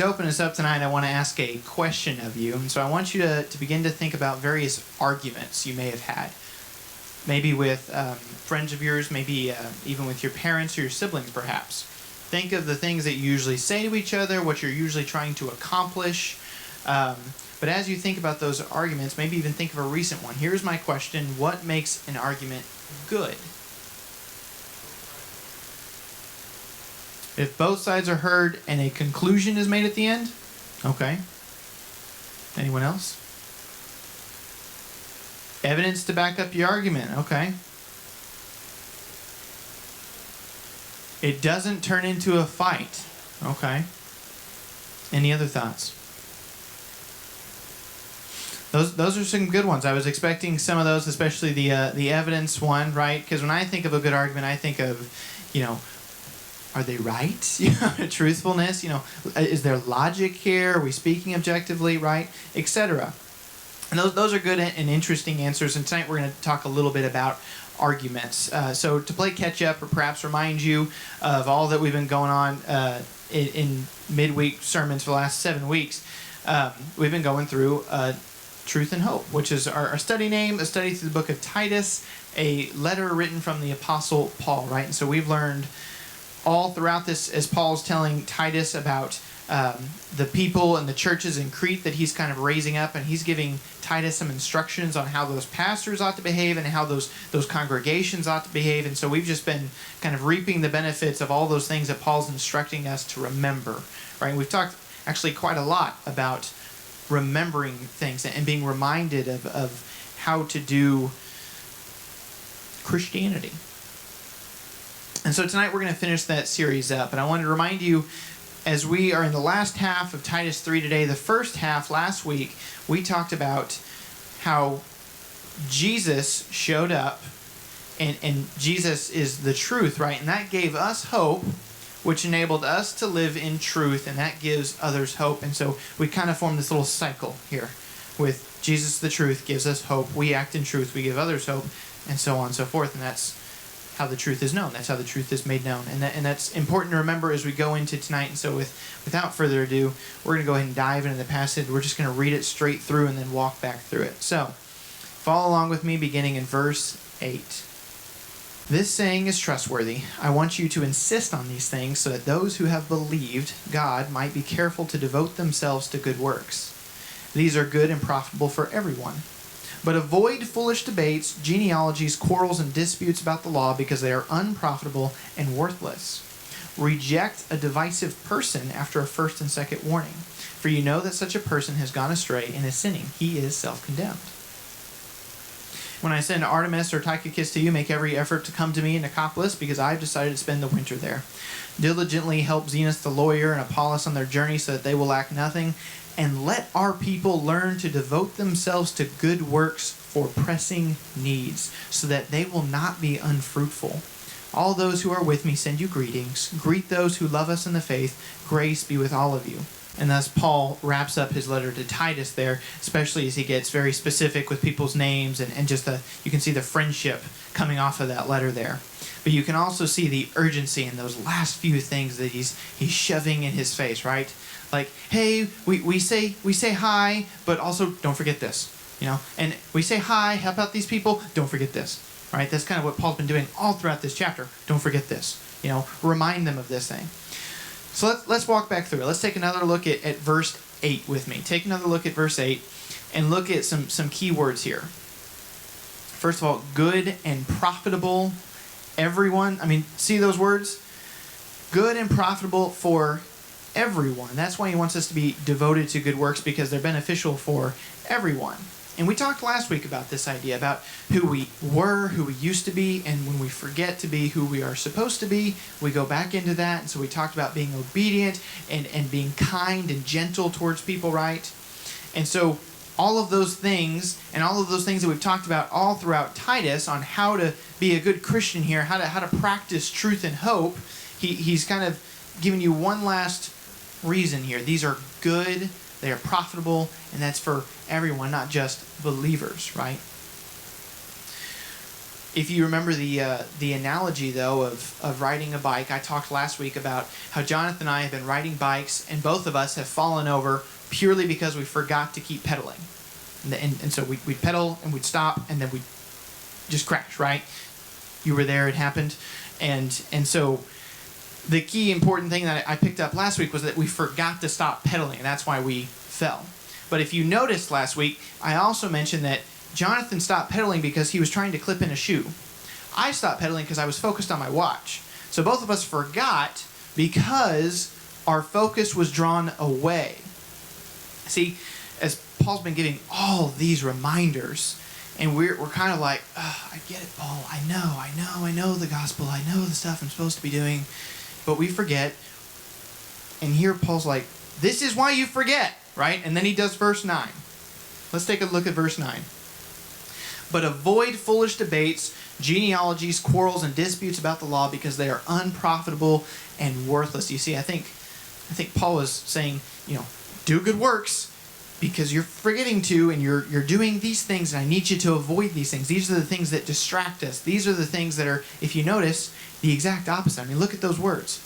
to open us up tonight, I want to ask a question of you. And so I want you to begin to think about various arguments you may have had. Maybe with friends of yours, maybe even with your parents or your siblings, perhaps. Think of the things that you usually say to each other, what you're usually trying to accomplish. But as you think about those arguments, maybe even think of a recent one. Here's my question. What makes an argument good? If both sides are heard and a conclusion is made at the end? Okay. Anyone else? Evidence to back up your argument. Okay. It doesn't turn into a fight. Okay. Any other thoughts? Those are some good ones. I was expecting some of those, especially the evidence one, right? Because when I think of a good argument, I think of, are they right? Truthfulness. Is there logic here? Are we speaking objectively, right? Etc. And those are good and interesting answers. And tonight we're going to talk a little bit about arguments. So to play catch up, or perhaps remind you of all that we've been going on in midweek sermons for the last 7 weeks, we've been going through Truth and Hope, which is our study name, a study through the book of Titus, a letter written from the Apostle Paul, right? And so we've learned all throughout this, as Paul's telling Titus about the people and the churches in Crete that he's kind of raising up, and he's giving Titus some instructions on how those pastors ought to behave and how those congregations ought to behave. And so we've just been kind of reaping the benefits of all those things that Paul's instructing us to remember, right? And we've talked actually quite a lot about remembering things and being reminded of how to do Christianity. And so tonight we're going to finish that series up. And I wanted to remind you, as we are in the last half of Titus 3 today, the first half last week, we talked about how Jesus showed up, and Jesus is the truth, right? And that gave us hope, which enabled us to live in truth, and that gives others hope. And so we kind of form this little cycle here with Jesus the truth gives us hope, we act in truth, we give others hope, and so on and so forth. And that's how the truth is known. That's how the truth is made known. And that's important to remember as we go into tonight. And so without further ado, we're going to go ahead and dive into the passage. We're just going to read it straight through and then walk back through it. So follow along with me beginning in verse 8. This saying is trustworthy. I want you to insist on these things so that those who have believed God might be careful to devote themselves to good works. These are good and profitable for everyone. But avoid foolish debates, genealogies, quarrels, and disputes about the law, because they are unprofitable and worthless. Reject a divisive person after a first and second warning, for you know that such a person has gone astray and is sinning. He is self-condemned. When I send Artemis or Tychicus to you, make every effort to come to me in Nicopolis, because I have decided to spend the winter there. Diligently help Zenas the lawyer and Apollos on their journey, so that they will lack nothing. And let our people learn to devote themselves to good works for pressing needs, so that they will not be unfruitful. All those who are with me send you greetings. Greet those who love us in the faith. Grace be with all of you. And thus Paul wraps up his letter to Titus there, especially as he gets very specific with people's names and just you can see the friendship coming off of that letter there. But you can also see the urgency in those last few things that he's shoving in his face, right? Like, hey, we say hi, but also don't forget this, And we say hi, help out these people, don't forget this, right? That's kind of what Paul's been doing all throughout this chapter. Don't forget this, remind them of this thing. So let's walk back through it. Let's take another look at verse 8 with me. Take another look at verse 8 and look at some key words here. First of all, good and profitable, everyone. See those words? Good and profitable for everyone. That's why he wants us to be devoted to good works, because they're beneficial for everyone. And we talked last week about this idea, about who we were, who we used to be, and when we forget to be who we are supposed to be, we go back into that. And so we talked about being obedient and being kind and gentle towards people, right? And so all of those things, and all of those things that we've talked about all throughout Titus on how to be a good Christian here, how to practice truth and hope, he's kind of giving you one last reason here. These are good, they are profitable, and that's for everyone, not just believers, right? If you remember the analogy, though, of riding a bike, I talked last week about how Jonathan and I have been riding bikes, and both of us have fallen over purely because we forgot to keep pedaling. And so we'd pedal, and we'd stop, and then we'd just crash, right? You were there, it happened. And so the key important thing that I picked up last week was that we forgot to stop pedaling, and that's why we fell. But if you noticed last week, I also mentioned that Jonathan stopped pedaling because he was trying to clip in a shoe. I stopped pedaling because I was focused on my watch. So both of us forgot because our focus was drawn away. See, as Paul's been giving all these reminders, and we're kind of like, I get it, Paul. I know the gospel. I know the stuff I'm supposed to be doing. But we forget. And here Paul's like, this is why you forget, right? And then he does verse 9. Let's take a look at verse 9. But avoid foolish debates, genealogies, quarrels, and disputes about the law, because they are unprofitable and worthless. You see, I think Paul is saying, do good works, because you're forgetting to, and you're doing these things, and I need you to avoid these things. These are the things that distract us. These are the things that are, if you notice, the exact opposite. I mean, look at those words.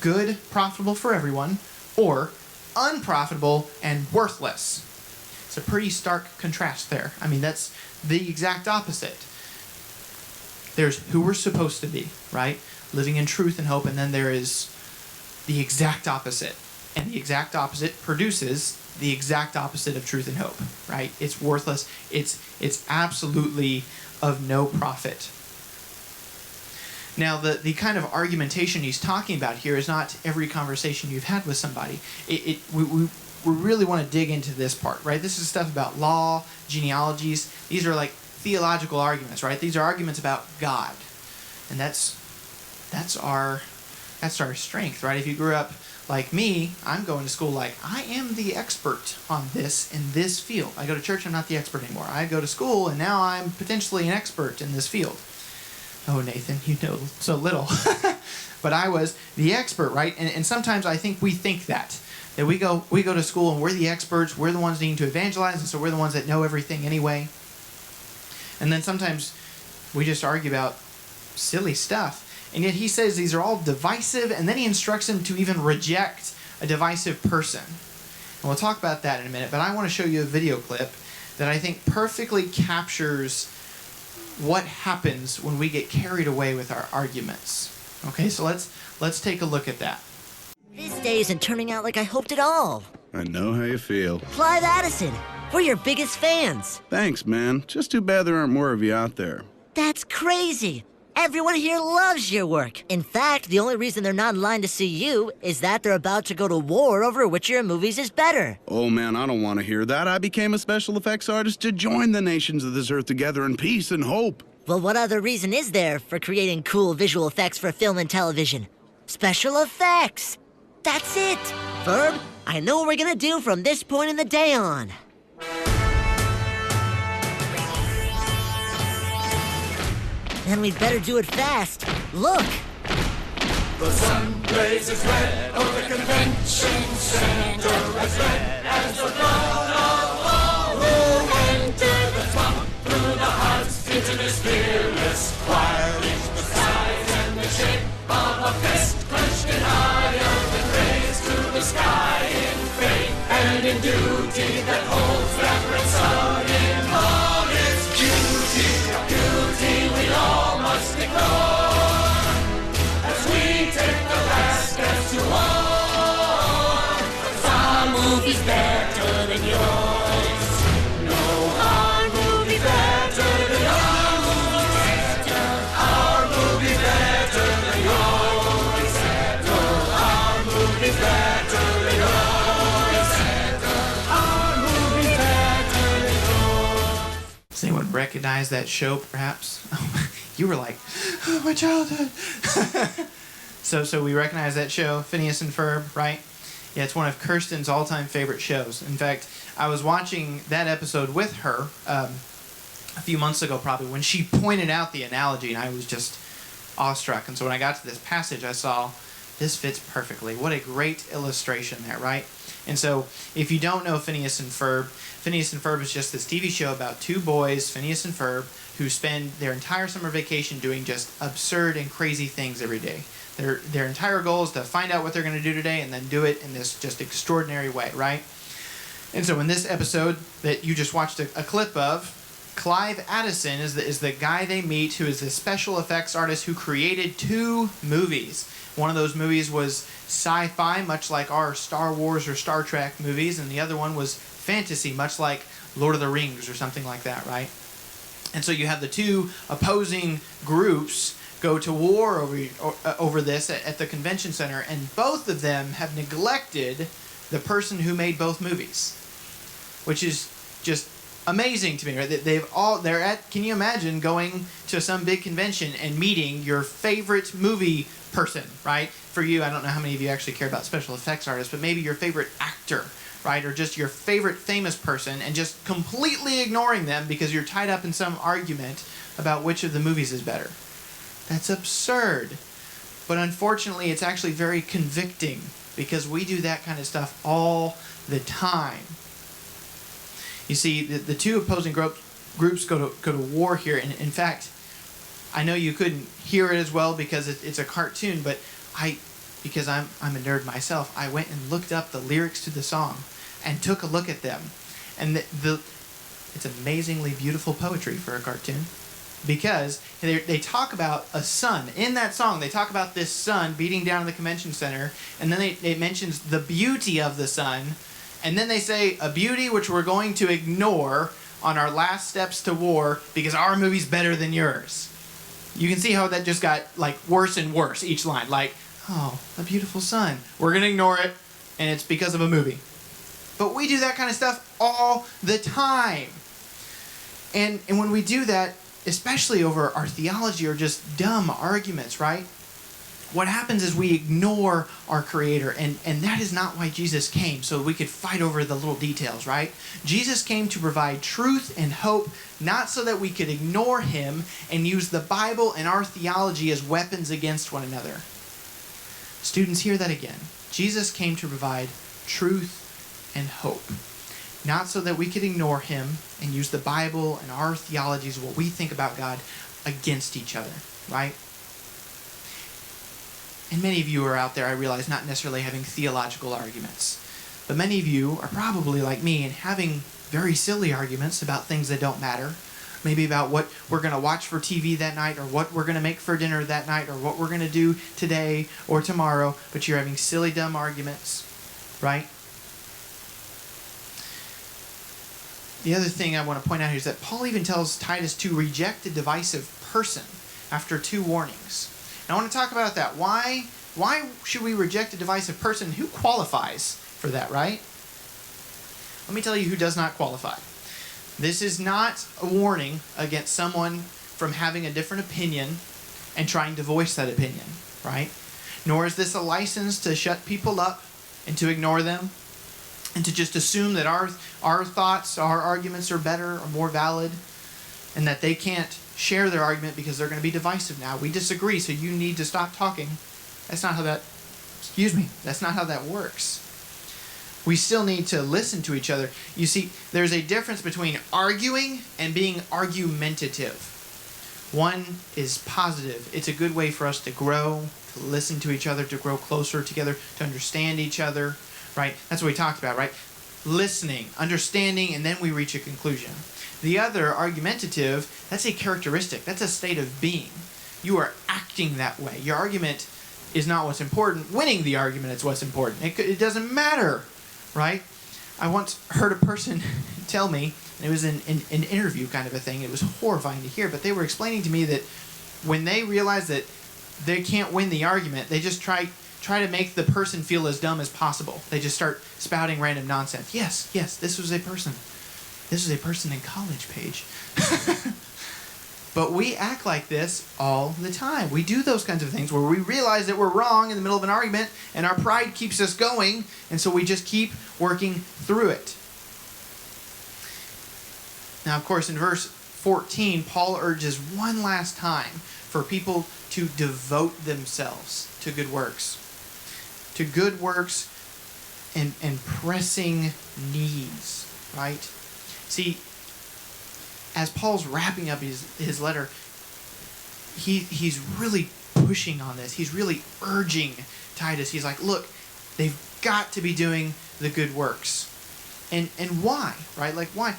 Good, profitable for everyone, or unprofitable and worthless. It's a pretty stark contrast there. I mean, that's the exact opposite. There's who we're supposed to be, right? Living in truth and hope, and then there is the exact opposite. And the exact opposite produces the exact opposite of truth and hope, right? It's worthless. It's absolutely of no profit. Now, the kind of argumentation he's talking about here is not every conversation you've had with somebody. We really want to dig into this part, right? This is stuff about law, genealogies. These are like theological arguments, right? These are arguments about God. And that's our strength, right? If you grew up like me, I'm going to school like, I am the expert on this in this field. I go to church, I'm not the expert anymore. I go to school, and now I'm potentially an expert in this field. Oh, Nathan, you know so little. But I was the expert, right? And sometimes I think we think that we go to school and we're the experts, we're the ones needing to evangelize, and so we're the ones that know everything anyway. And then sometimes we just argue about silly stuff. And yet he says these are all divisive, and then he instructs him to even reject a divisive person. And we'll talk about that in a minute, but I want to show you a video clip that I think perfectly captures what happens when we get carried away with our arguments. Okay, so let's take a look at that. This day isn't turning out like I hoped at all. I know how you feel. Clive Addison, we're your biggest fans. Thanks, man. Just too bad there aren't more of you out there. That's crazy. Everyone here loves your work. In fact, the only reason they're not in line to see you is that they're about to go to war over which of your movies is better. Oh, man, I don't want to hear that. I became a special effects artist to join the nations of this earth together in peace and hope. Well, what other reason is there for creating cool visual effects for film and television? Special effects. That's it. Ferb, I know what we're gonna do from this point in the day on. And we'd better do it fast. Look! The sun blazes red over the convention center, as red as the blood of all who enter the swamp. Through the hearts into this fearless choir, reach the skies and the shape of a fist clenched in iron and raised to the sky in faith and in duty that holds reverence sun in all its beauty. Beauty we all must ignore as we take the last steps to war. 'Cause our movie's better than yours. No, our movie's better than our movie's better. Our movie's better than yours. No, our movie's better than yours. Our movie's better than yours. Does anyone recognize that show, perhaps? You were like, oh, my childhood. So we recognize that show, Phineas and Ferb, right? Yeah, it's one of Kirsten's all-time favorite shows. In fact, I was watching that episode with her a few months ago, probably, when she pointed out the analogy, and I was just awestruck. And so when I got to this passage, I saw this fits perfectly. What a great illustration there, right? And so, if you don't know Phineas and Ferb is just this TV show about two boys, Phineas and Ferb, who spend their entire summer vacation doing just absurd and crazy things every day. Their entire goal is to find out what they're going to do today and then do it in this just extraordinary way, right? And so in this episode that you just watched a clip of, Clive Addison is the guy they meet, who is the special effects artist who created 2 movies. One of those movies was sci-fi, much like our Star Wars or Star Trek movies, and the other one was fantasy, much like Lord of the Rings or something like that, right? And so you have the 2 opposing groups go to war over this at the convention center, and both of them have neglected the person who made both movies, which is just amazing to me, right? They're at. Can you imagine going to some big convention and meeting your favorite movie person, right? For you, I don't know how many of you actually care about special effects artists, but maybe your favorite actor, right? Or just your favorite famous person, and just completely ignoring them because you're tied up in some argument about which of the movies is better. That's absurd. But unfortunately, it's actually very convicting because we do that kind of stuff all the time. You see, the 2 opposing groups go to war here. And in fact, I know you couldn't hear it as well because it's a cartoon, but because I'm a nerd myself, I went and looked up the lyrics to the song and took a look at them. And it's amazingly beautiful poetry for a cartoon, because they talk about a sun. In that song, they talk about this sun beating down in the convention center, and then it mentions the beauty of the sun, and then they say, a beauty which we're going to ignore on our last steps to war because our movie's better than yours. You can see how that just got like worse and worse each line. Like, oh, a beautiful sun. We're going to ignore it, and it's because of a movie. But we do that kind of stuff all the time. And when we do that, especially over our theology or just dumb arguments, right? What happens is we ignore our Creator, and that is not why Jesus came, so we could fight over the little details, right? Jesus came to provide truth and hope, not so that we could ignore Him and use the Bible and our theology as weapons against one another. Students, hear that again. Jesus came to provide truth and hope, not so that we could ignore Him and use the Bible and our theologies, what we think about God, against each other, right? And many of you are out there, I realize, not necessarily having theological arguments. But many of you are probably like me and having very silly arguments about things that don't matter. Maybe about what we're going to watch for TV that night, or what we're going to make for dinner that night, or what we're going to do today or tomorrow. But you're having silly, dumb arguments, right? The other thing I want to point out here is that Paul even tells Titus to reject a divisive person after 2 warnings. And I want to talk about that. Why should we reject a divisive person? Who qualifies for that, right? Let me tell you who does not qualify. This is not a warning against someone from having a different opinion and trying to voice that opinion, right? Nor is this a license to shut people up and to ignore them and to just assume that our thoughts, our arguments are better or more valid, and that they can't share their argument because they're going to be divisive now. We disagree, so you need to stop talking. That's not how that works. We still need to listen to each other. You see, there's a difference between arguing and being argumentative. One is positive. It's a good way for us to grow, to listen to each other, to grow closer together, to understand each other, right? That's what we talked about, right? Listening, understanding, and then we reach a conclusion. The other, argumentative, that's a characteristic. That's a state of being. You are acting that way. Your argument is not what's important. Winning the argument is what's important. It doesn't matter, right? I once heard a person tell me, and it was an interview kind of a thing. It was horrifying to hear, but they were explaining to me that when they realize that they can't win the argument, they just try to make the person feel as dumb as possible. They just start spouting random nonsense. Yes, this was a person. This is a person in college, Paige. But we act like this all the time. We do those kinds of things where we realize that we're wrong in the middle of an argument and our pride keeps us going, and so we just keep working through it. Now, of course, in verse 14, Paul urges one last time for people to devote themselves to good works. To good works. and pressing needs, right? See, as Paul's wrapping up his letter, he's really pushing on this. He's really urging Titus. He's like, look, they've got to be doing the good works. And why, right? Like, why?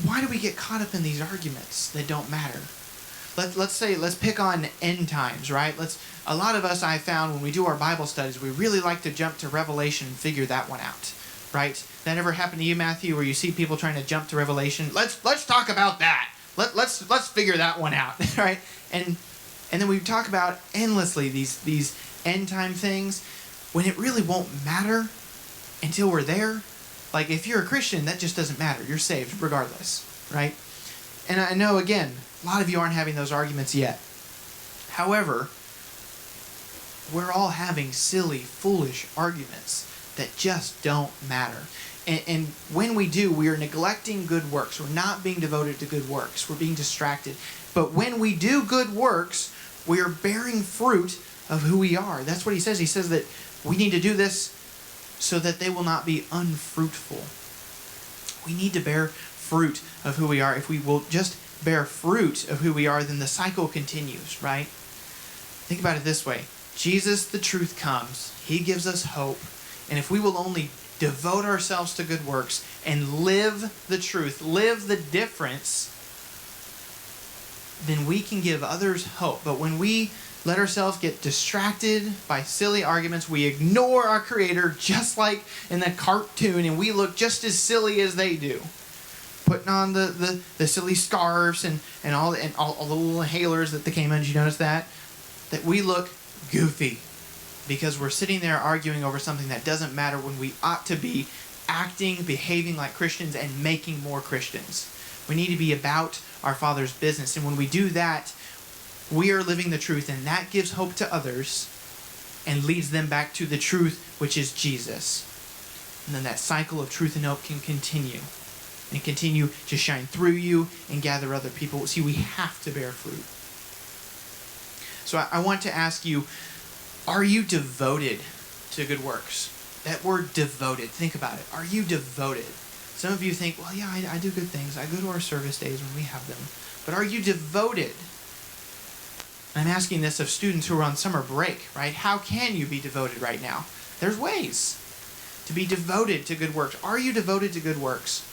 Why do we get caught up in these arguments that don't matter? Let's pick on end times, right? A lot of us, I found, when we do our Bible studies, we really like to jump to Revelation and figure that one out, right? That ever happened to you, Matthew, where you see people trying to jump to Revelation? Let's talk about that. Let's figure that one out, right? And then we talk about endlessly these end time things when it really won't matter until we're there. Like, if you're a Christian, that just doesn't matter. You're saved regardless, right? And I know, again, a lot of you aren't having those arguments yet. However, we're all having silly, foolish arguments that just don't matter. And when we do, we are neglecting good works. We're not being devoted to good works. We're being distracted. But when we do good works, we are bearing fruit of who we are. That's what he says. He says that we need to do this so that they will not be unfruitful. We need to bear fruit of who we are. If we will just bear fruit of who we are, then the cycle continues, right? Think about it this way. Jesus, the truth, comes. He gives us hope. And if we will only devote ourselves to good works and live the truth, live the difference, then we can give others hope. But when we let ourselves get distracted by silly arguments, we ignore our Creator, just like in the cartoon, and we look just as silly as they do. Putting on the silly scarves and all the little inhalers that they came in. Did you notice that? That we look goofy because we're sitting there arguing over something that doesn't matter when we ought to be acting, behaving like Christians, and making more Christians. We need to be about our Father's business. And when we do that, we are living the truth, and that gives hope to others and leads them back to the truth, which is Jesus. And then that cycle of truth and hope can continue and continue to shine through you and gather other people. See, we have to bear fruit. So I want to ask you, are you devoted to good works? That word devoted, think about it. Are you devoted? Some of you think, well, yeah, I do good things. I go to our service days when we have them. But are you devoted? I'm asking this of students who are on summer break, right? How can you be devoted right now? There's ways to be devoted to good works. Are you devoted to good works?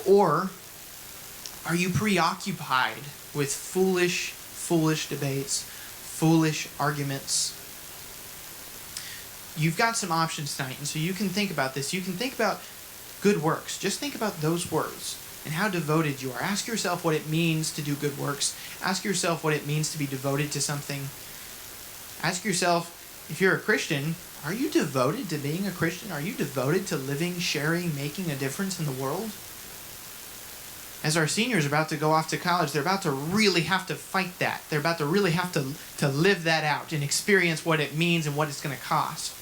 Or are you preoccupied with foolish debates, foolish arguments? You've got some options tonight, and so you can think about this. You can think about good works. Just think about those words and how devoted you are. Ask yourself what it means to do good works. Ask yourself what it means to be devoted to something. Ask yourself, if you're a Christian, are you devoted to being a Christian? Are you devoted to living, sharing, making a difference in the world? As our seniors are about to go off to college, they're about to really have to fight that. They're about to really have to live that out and experience what it means and what it's going to cost.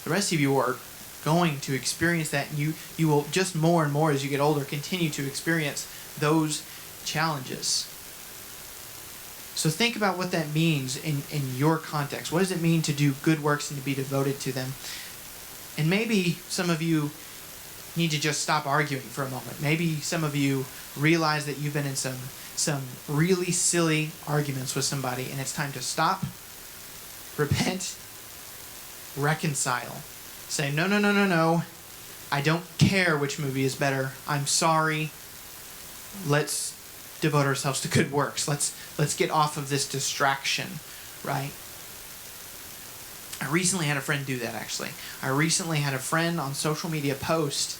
The rest of you are going to experience that, and you will just more and more as you get older continue to experience those challenges. So think about what that means in your context. What does it mean to do good works and to be devoted to them? And maybe some of you need to just stop arguing for a moment. Maybe some of you realize that you've been in some really silly arguments with somebody, and it's time to stop, repent, reconcile. Say, no. I don't care which movie is better. I'm sorry. Let's devote ourselves to good works. Let's get off of this distraction, right? I recently had a friend do that, actually. I recently had a friend on social media post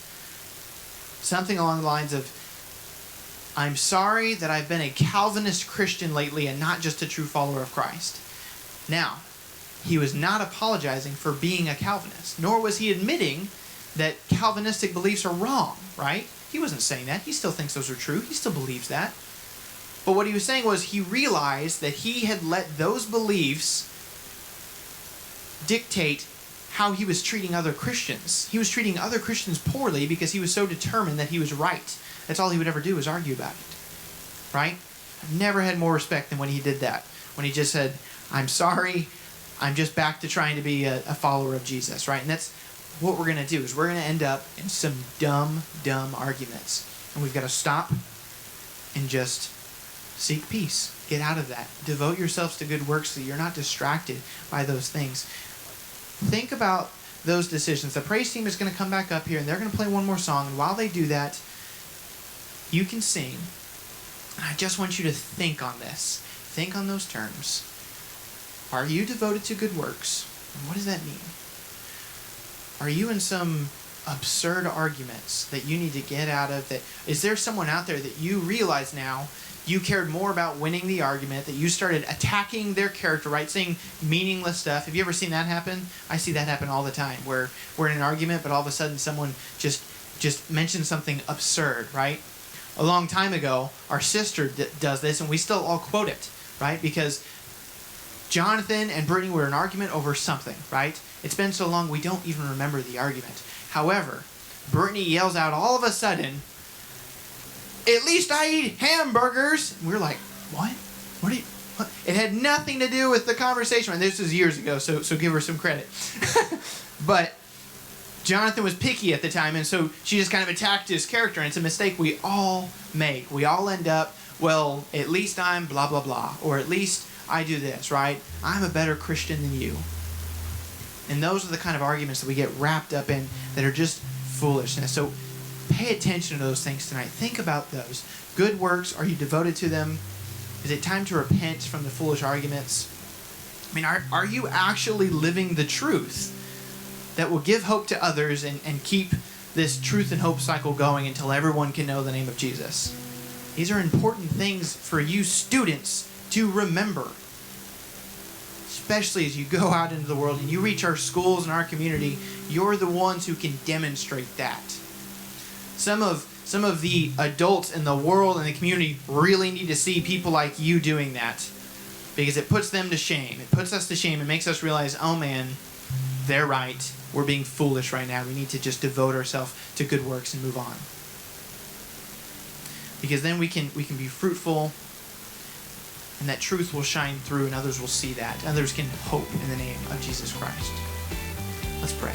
something along the lines of, I'm sorry that I've been a Calvinist Christian lately and not just a true follower of Christ. Now, he was not apologizing for being a Calvinist, nor was he admitting that Calvinistic beliefs are wrong, right? He wasn't saying that. He still thinks those are true. He still believes that. But what he was saying was he realized that he had let those beliefs dictate how he was treating other Christians. He was treating other Christians poorly because he was so determined that he was right. That's all he would ever do is argue about it, right? I've never had more respect than when he did that. When he just said, I'm sorry, I'm just back to trying to be a follower of Jesus, right? And that's what we're going to do, is we're going to end up in some dumb arguments. And we've got to stop and just seek peace. Get out of that. Devote yourselves to good works so you're not distracted by those things. Think about those decisions. The praise team is going to come back up here, and they're going to play one more song. And while they do that, you can sing. And I just want you to think on this. Think on those terms. Are you devoted to good works? And what does that mean? Are you in some absurd arguments that you need to get out of? That is there someone out there that you realize now you cared more about winning the argument, that you started attacking their character, right? Saying meaningless stuff. Have you ever seen that happen? I see that happen all the time, where we're in an argument, but all of a sudden someone just mentions something absurd, right? A long time ago, our sister does this, and we still all quote it, right? Because Jonathan and Brittany were in an argument over something, right? It's been so long we don't even remember the argument. However, Brittany yells out all of a sudden, "At least I eat hamburgers." And we're like, what? What? It had nothing to do with the conversation. And this was years ago, so give her some credit. But Jonathan was picky at the time, and so she just kind of attacked his character, and it's a mistake we all make. We all end up, well, at least I'm blah, blah, blah, or at least I do this, right? I'm a better Christian than you. And those are the kind of arguments that we get wrapped up in that are just foolishness. So pay attention to those things tonight. Think about those. Good works, are you devoted to them? Is it time to repent from the foolish arguments? I mean, are you actually living the truth that will give hope to others and keep this truth and hope cycle going until everyone can know the name of Jesus? These are important things for you students to remember, especially as you go out into the world and you reach our schools and our community. You're the ones who can demonstrate that. Some of the adults in the world and the community really need to see people like you doing that, because it puts them to shame. It puts us to shame. It makes us realize, oh man, they're right. We're being foolish right now. We need to just devote ourselves to good works and move on. Because then we can be fruitful, and that truth will shine through, and others will see that. Others can hope in the name of Jesus Christ. Let's pray.